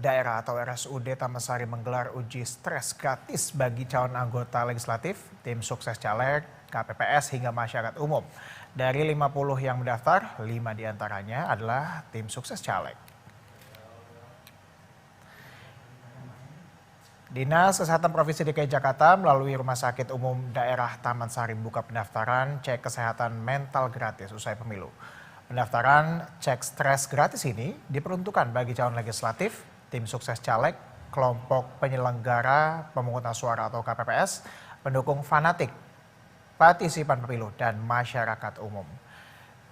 Daerah atau RSUD Taman Sari menggelar uji stres gratis bagi calon anggota legislatif, tim sukses caleg, KPPS hingga masyarakat umum. Dari 50 yang mendaftar, 5 diantaranya adalah tim sukses caleg. Dinas Kesehatan Provinsi DKI Jakarta melalui Rumah Sakit Umum Daerah Taman Sari buka pendaftaran cek kesehatan mental gratis usai pemilu. Pendaftaran cek stres gratis ini diperuntukkan bagi calon legislatif, tim sukses caleg, kelompok penyelenggara pemungutan suara atau KPPS, pendukung fanatik, partisipan pemilu, dan masyarakat umum.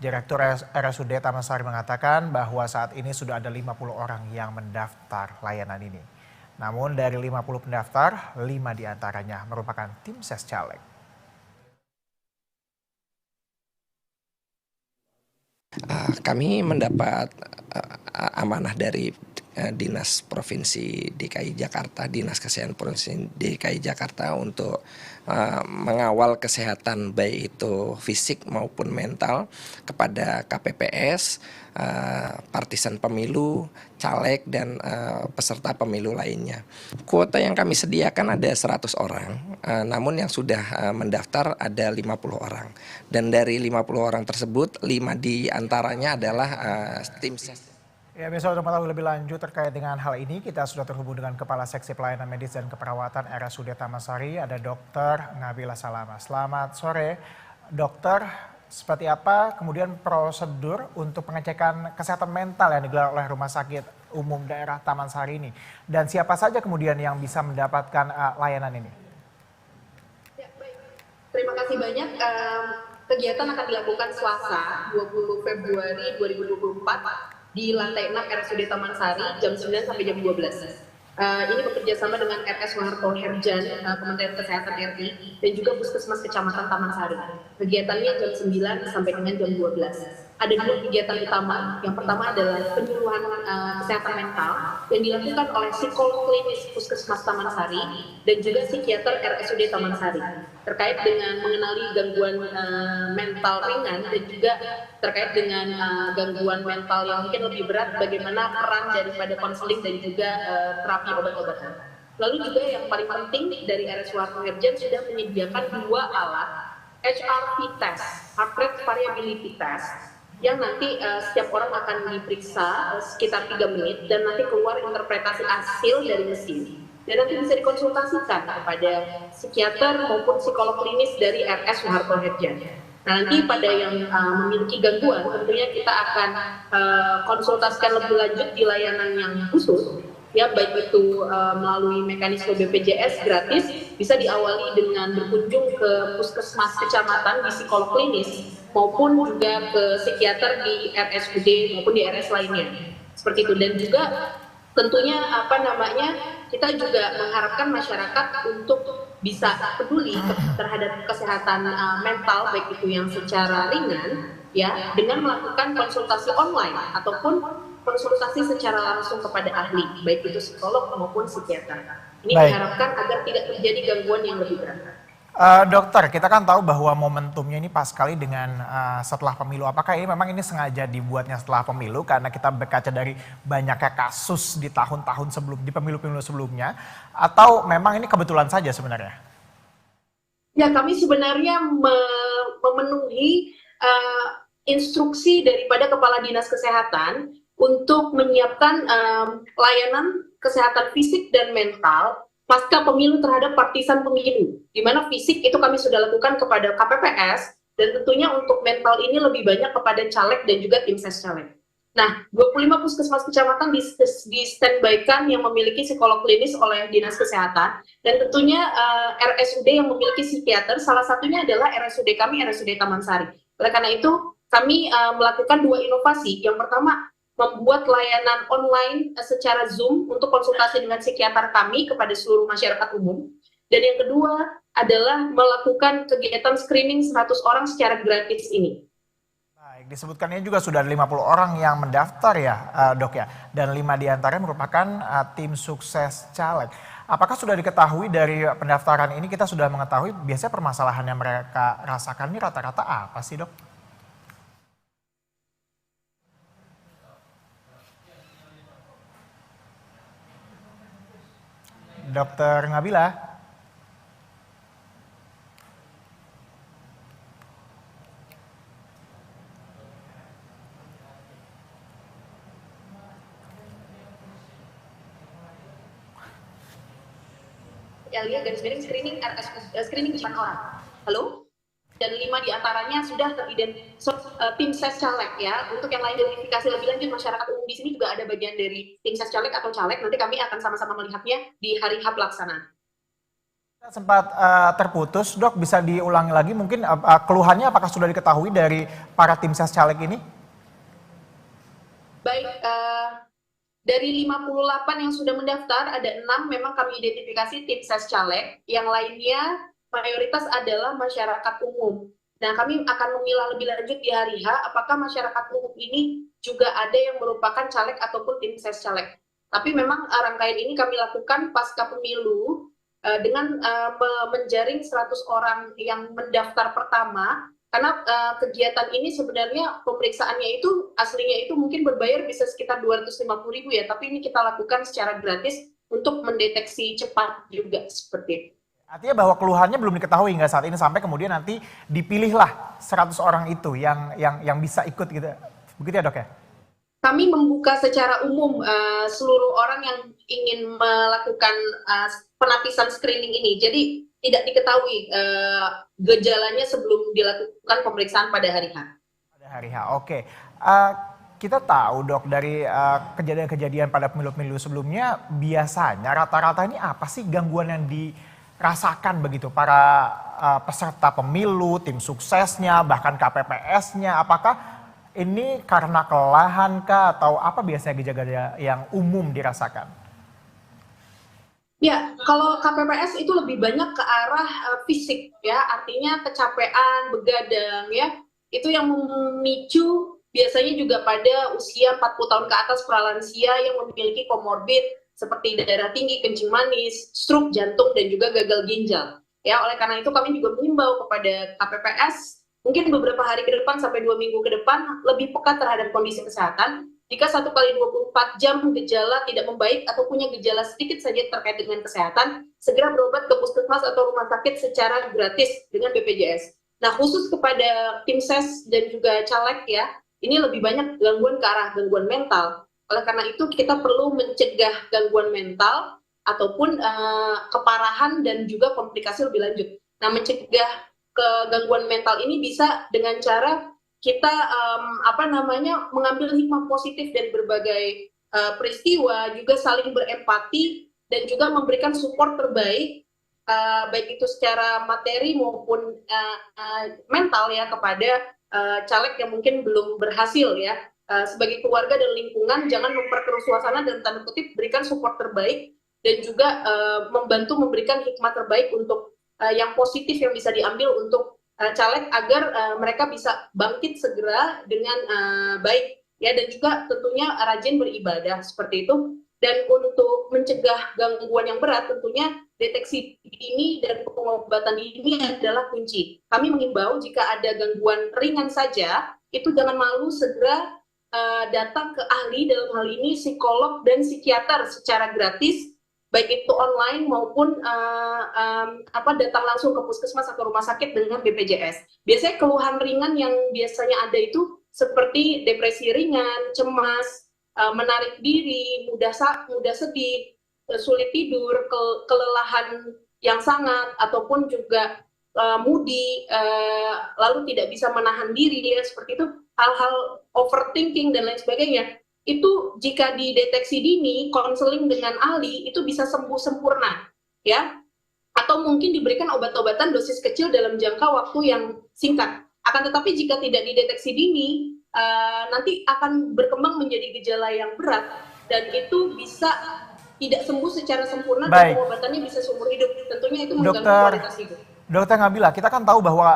Direktur RSUD Taman Sari mengatakan bahwa saat ini sudah ada 50 orang yang mendaftar layanan ini. Namun dari 50 pendaftar, 5 diantaranya merupakan tim ses caleg. Kami mendapat amanah dari Dinas Provinsi DKI Jakarta, Dinas Kesehatan Provinsi DKI Jakarta untuk mengawal kesehatan baik itu fisik maupun mental kepada KPPS, partisan pemilu, caleg, dan peserta pemilu lainnya. Kuota yang kami sediakan ada 100 orang, namun yang sudah mendaftar ada 50 orang. Dan dari 50 orang tersebut, 5 diantaranya adalah tim ses. Ya, bisa untuk mengetahui lebih lanjut terkait dengan hal ini, kita sudah terhubung dengan Kepala Seksi Pelayanan Medis dan Keperawatan RSUD Taman Sari, ada Dr. Nabila Salama. Selamat sore, dokter. Seperti apa kemudian prosedur untuk pengecekan kesehatan mental yang digelar oleh Rumah Sakit Umum Daerah Taman Sari ini? Dan siapa saja kemudian yang bisa mendapatkan layanan ini? Ya, baik. Terima kasih banyak. Kegiatan akan dilakukan Selasa 20 Februari 2024 di lantai 6 RSUD Taman Sari jam 9 sampai jam 12. Ini bekerja sama dengan RS Soeharto Herjan, Kementerian Kesehatan RI, dan juga Puskesmas Kecamatan Taman Sari. Kegiatannya jam 9 sampai dengan jam 12. Ada 2 kegiatan utama. Yang pertama adalah penyuluhan kesehatan mental yang dilakukan oleh psikolog klinis Puskesmas Taman Sari dan juga psikiater RSUD Taman Sari terkait dengan mengenali gangguan mental ringan dan juga terkait dengan gangguan mental yang mungkin lebih berat, bagaimana peran daripada konseling dan juga terapi obat-obatan. Lalu juga yang paling penting dari RS Soeharto Herjan sudah menyediakan 2 alat HRV test, heart rate variability test, yang nanti setiap orang akan diperiksa sekitar 3 menit dan nanti keluar interpretasi hasil dari mesin. Dan nanti bisa dikonsultasikan kepada psikiater maupun psikolog klinis dari RS Soeharto Herjan. Nah, nanti pada yang memiliki gangguan tentunya kita akan konsultasikan lebih lanjut di layanan yang khusus, ya, baik itu melalui mekanisme BPJS gratis, bisa diawali dengan berkunjung ke puskesmas kecamatan di psikolog klinis maupun juga ke psikiater di RSUD maupun di RS lainnya, seperti itu. Dan juga tentunya kita juga mengharapkan masyarakat untuk bisa peduli terhadap kesehatan mental, baik itu yang secara ringan, ya, dengan melakukan konsultasi online ataupun konsultasi secara langsung kepada ahli, baik itu psikolog maupun psikiater. Ini diharapkan agar tidak terjadi gangguan yang lebih berat. Dokter, kita kan tahu bahwa momentumnya ini pas sekali dengan setelah pemilu. Apakah ini memang ini sengaja dibuatnya setelah pemilu karena kita berkaca dari banyaknya kasus di tahun-tahun sebelum, di pemilu-pemilu sebelumnya, atau memang ini kebetulan saja sebenarnya? Ya, kami sebenarnya memenuhi instruksi daripada Kepala Dinas Kesehatan untuk menyiapkan layanan kesehatan fisik dan mental pasca pemilu terhadap partisan pemilu, di mana fisik itu kami sudah lakukan kepada KPPS, dan tentunya untuk mental ini lebih banyak kepada caleg dan juga tim ses caleg. Nah, 25 puskesmas kecamatan di standby-kan yang memiliki psikolog klinis oleh Dinas Kesehatan, dan tentunya RSUD yang memiliki psikiater, salah satunya adalah RSUD kami, RSUD Taman Sari. Oleh karena itu, kami melakukan 2 inovasi. Yang pertama, membuat layanan online secara Zoom untuk konsultasi dengan psikiater kami kepada seluruh masyarakat umum. Dan yang kedua adalah melakukan kegiatan screening 100 orang secara gratis ini. Baik, disebutkannya juga sudah ada 50 orang yang mendaftar ya, Dok ya. Dan 5 diantaranya merupakan tim sukses caleg. Apakah sudah diketahui dari pendaftaran ini, kita sudah mengetahui biasanya permasalahan yang mereka rasakan ini rata-rata apa sih, Dok? Dokter Ngabila. Ya, lihat garis miring screening 9 orang. Halo? Dan 5 diantaranya sudah tim ses caleg ya. Untuk yang lain identifikasi lebih lanjut masyarakat umum di sini juga ada bagian dari tim ses caleg atau caleg. Nanti kami akan sama-sama melihatnya di hari H pelaksanaan. Sempat terputus, Dok, bisa diulangi lagi mungkin keluhannya apakah sudah diketahui dari para tim ses caleg ini? Baik, dari 58 yang sudah mendaftar, ada 6 memang kami identifikasi tim ses caleg, yang lainnya mayoritas adalah masyarakat umum. Nah, kami akan memilah lebih lanjut di hari H, apakah masyarakat umum ini juga ada yang merupakan caleg ataupun tim ses caleg. Tapi memang rangkaian ini kami lakukan pasca pemilu dengan menjaring 100 orang yang mendaftar pertama, karena kegiatan ini sebenarnya pemeriksaannya itu aslinya itu mungkin berbayar bisa sekitar 250.000 ya, tapi ini kita lakukan secara gratis untuk mendeteksi cepat juga seperti itu. Artinya bahwa keluhannya belum diketahui hingga saat ini sampai kemudian nanti dipilihlah 100 orang itu yang bisa ikut gitu. Begitu ya, Dok ya? Kami membuka secara umum seluruh orang yang ingin melakukan penapisan screening ini. Jadi tidak diketahui gejalanya sebelum dilakukan pemeriksaan pada hari H. Pada hari H, oke. Kita tahu, Dok, dari kejadian-kejadian pada pemilu-pemilu sebelumnya, biasanya rata-rata ini apa sih gangguan yang dirasakan begitu para peserta pemilu, tim suksesnya, bahkan KPPS-nya? Apakah ini karena kelelahan kah atau apa biasanya gejala yang umum dirasakan? Ya, kalau KPPS itu lebih banyak ke arah fisik ya, artinya kecapean, begadang ya. Itu yang memicu biasanya juga pada usia 40 tahun ke atas pralansia yang memiliki komorbid seperti darah tinggi, kencing manis, stroke jantung dan juga gagal ginjal. Ya, oleh karena itu kami juga mengimbau kepada KPPS mungkin beberapa hari ke depan sampai 2 minggu ke depan lebih peka terhadap kondisi kesehatan. Jika 1 kali 24 jam gejala tidak membaik atau punya gejala sedikit saja terkait dengan kesehatan, segera berobat ke puskesmas atau rumah sakit secara gratis dengan BPJS. Nah, khusus kepada tim ses dan juga caleg ya, ini lebih banyak gangguan ke arah gangguan mental. Oleh karena itu kita perlu mencegah gangguan mental ataupun keparahan dan juga komplikasi lebih lanjut. Nah, mencegah gangguan mental ini bisa dengan cara kita mengambil hikmah positif dari berbagai peristiwa, juga saling berempati dan juga memberikan support terbaik baik itu secara materi maupun mental ya kepada caleg yang mungkin belum berhasil ya. Sebagai keluarga dan lingkungan jangan memperkeruh suasana dan tanda kutip berikan support terbaik dan juga membantu memberikan hikmah terbaik untuk yang positif yang bisa diambil untuk caleg agar mereka bisa bangkit segera dengan baik ya, dan juga tentunya rajin beribadah seperti itu. Dan untuk mencegah gangguan yang berat tentunya deteksi dini dan pengobatan dini adalah kunci. Kami mengimbau jika ada gangguan ringan saja itu jangan malu segera datang ke ahli, dalam hal ini psikolog dan psikiater secara gratis, baik itu online maupun datang langsung ke puskesmas atau rumah sakit dengan BPJS. Biasanya keluhan ringan yang biasanya ada itu seperti depresi ringan, cemas, menarik diri, mudah sedih, sulit tidur, kelelahan yang sangat, ataupun juga moody, lalu tidak bisa menahan diri, ya, seperti itu, hal-hal overthinking dan lain sebagainya. Itu jika dideteksi dini, konseling dengan ahli itu bisa sembuh sempurna, ya. Atau mungkin diberikan obat-obatan dosis kecil dalam jangka waktu yang singkat. Akan tetapi jika tidak dideteksi dini, nanti akan berkembang menjadi gejala yang berat dan itu bisa tidak sembuh secara sempurna. Baik. Dan pengobatannya bisa seumur hidup. Tentunya itu mengganggu kualitas hidup. Dokter Ngabila, kita kan tahu bahwa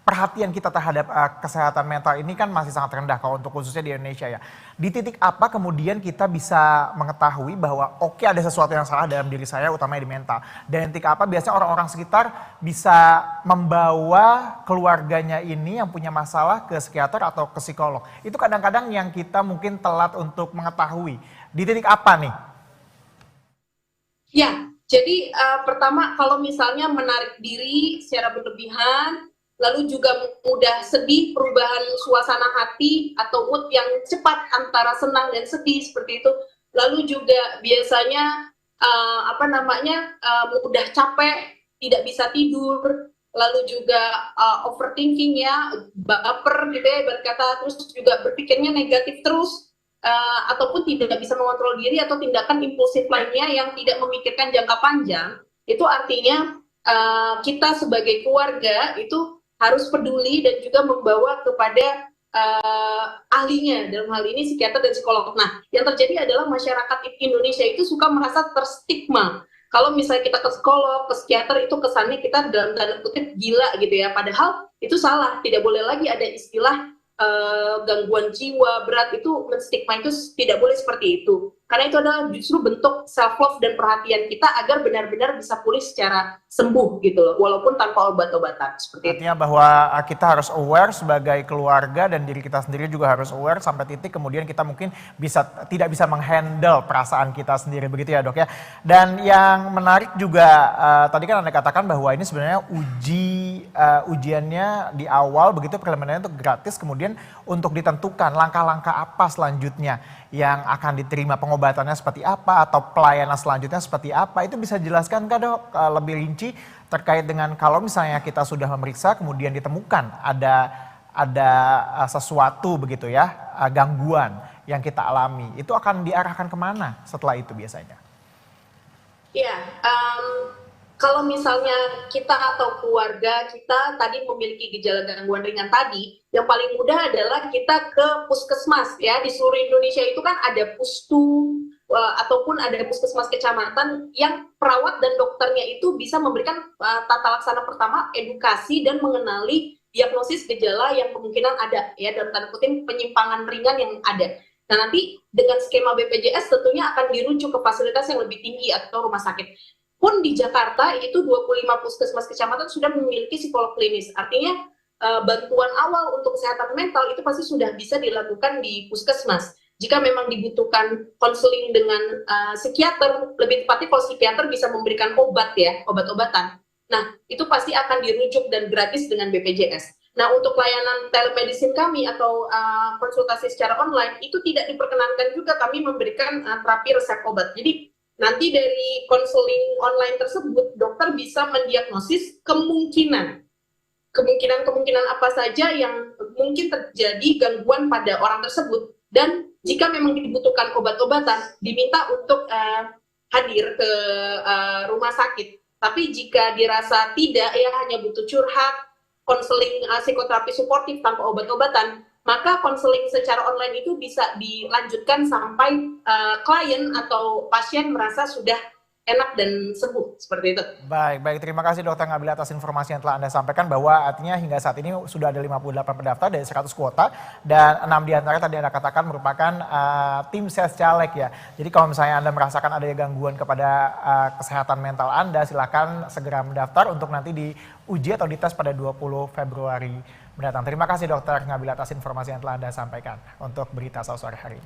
perhatian kita terhadap kesehatan mental ini kan masih sangat rendah kalau untuk khususnya di Indonesia ya. Di titik apa kemudian kita bisa mengetahui bahwa oke, ada sesuatu yang salah dalam diri saya, utamanya di mental. Dan titik apa biasanya orang-orang sekitar bisa membawa keluarganya ini yang punya masalah ke psikiater atau ke psikolog. Itu kadang-kadang yang kita mungkin telat untuk mengetahui. Di titik apa nih? Ya, jadi pertama kalau misalnya menarik diri secara berlebihan, lalu juga mudah sedih, perubahan suasana hati atau mood yang cepat antara senang dan sedih seperti itu. Lalu juga biasanya mudah capek, tidak bisa tidur, lalu juga overthinking ya, baper gitu ya berkata, terus juga berpikirnya negatif terus, ataupun tidak bisa mengontrol diri atau tindakan impulsif lainnya yang tidak memikirkan jangka panjang, itu artinya kita sebagai keluarga itu harus peduli dan juga membawa kepada ahlinya, dalam hal ini psikiater dan psikolog. Nah, yang terjadi adalah masyarakat Indonesia itu suka merasa terstigma. Kalau misalnya kita ke psikolog, ke psikiater, itu kesannya kita dalam tanda kutip gila gitu ya. Padahal itu salah, tidak boleh lagi ada istilah gangguan jiwa berat, itu menstigma itu tidak boleh seperti itu, karena itu adalah justru bentuk self love dan perhatian kita agar benar-benar bisa pulih secara sembuh gitu loh, walaupun tanpa obat-obatan seperti itu. Artinya bahwa kita harus aware sebagai keluarga dan diri kita sendiri juga harus aware sampai titik kemudian kita mungkin tidak bisa menghandle perasaan kita sendiri, begitu ya dok ya. Dan yang menarik juga tadi kan Anda katakan bahwa ini sebenarnya ujiannya di awal begitu, preliminarnya untuk gratis, kemudian untuk ditentukan langkah-langkah apa selanjutnya yang akan diterima, pengobatannya seperti apa atau pelayanan selanjutnya seperti apa, itu bisa dijelaskan kah dok lebih rinci terkait dengan kalau misalnya kita sudah memeriksa kemudian ditemukan ada sesuatu begitu ya, gangguan yang kita alami, itu akan diarahkan kemana setelah itu biasanya? Ya, kalau misalnya kita atau keluarga kita tadi memiliki gejala gangguan ringan tadi, yang paling mudah adalah kita ke puskesmas ya. Di seluruh Indonesia itu kan ada pustu ataupun ada puskesmas kecamatan yang perawat dan dokternya itu bisa memberikan tata laksana pertama, edukasi dan mengenali diagnosis gejala yang kemungkinan ada ya, dalam tanda kutip penyimpangan ringan yang ada. Nah, nanti dengan skema BPJS tentunya akan dirujuk ke fasilitas yang lebih tinggi atau rumah sakit. Pun di Jakarta itu 25 puskesmas kecamatan sudah memiliki psikolog klinis. Artinya bantuan awal untuk kesehatan mental itu pasti sudah bisa dilakukan di puskesmas. Jika memang dibutuhkan konseling dengan psikiater, lebih tepatnya kalau psikiater bisa memberikan obat ya, obat-obatan. Nah, itu pasti akan dirujuk dan gratis dengan BPJS. Nah, untuk layanan telemedicine kami atau konsultasi secara online itu tidak diperkenankan juga kami memberikan terapi resep obat. Jadi nanti dari konseling online tersebut dokter bisa mendiagnosis kemungkinan apa saja yang mungkin terjadi gangguan pada orang tersebut, dan jika memang dibutuhkan obat-obatan diminta untuk hadir ke rumah sakit. Tapi jika dirasa tidak ya, hanya butuh curhat, konseling psikoterapi suportif tanpa obat-obatan, maka konseling secara online itu bisa dilanjutkan sampai klien atau pasien merasa sudah enak dan sembuh, seperti itu. Baik, terima kasih Dr. Ngabila atas informasi yang telah Anda sampaikan, bahwa artinya hingga saat ini sudah ada 58 pendaftar dari 100 kuota dan 6 diantara tadi Anda katakan merupakan tim ses caleg ya. Jadi kalau misalnya Anda merasakan ada gangguan kepada kesehatan mental Anda, silakan segera mendaftar untuk nanti diuji atau dites pada 20 Februari mendatang. Terima kasih Dr. Ngabila atas informasi yang telah Anda sampaikan untuk Berita Sore hari ini.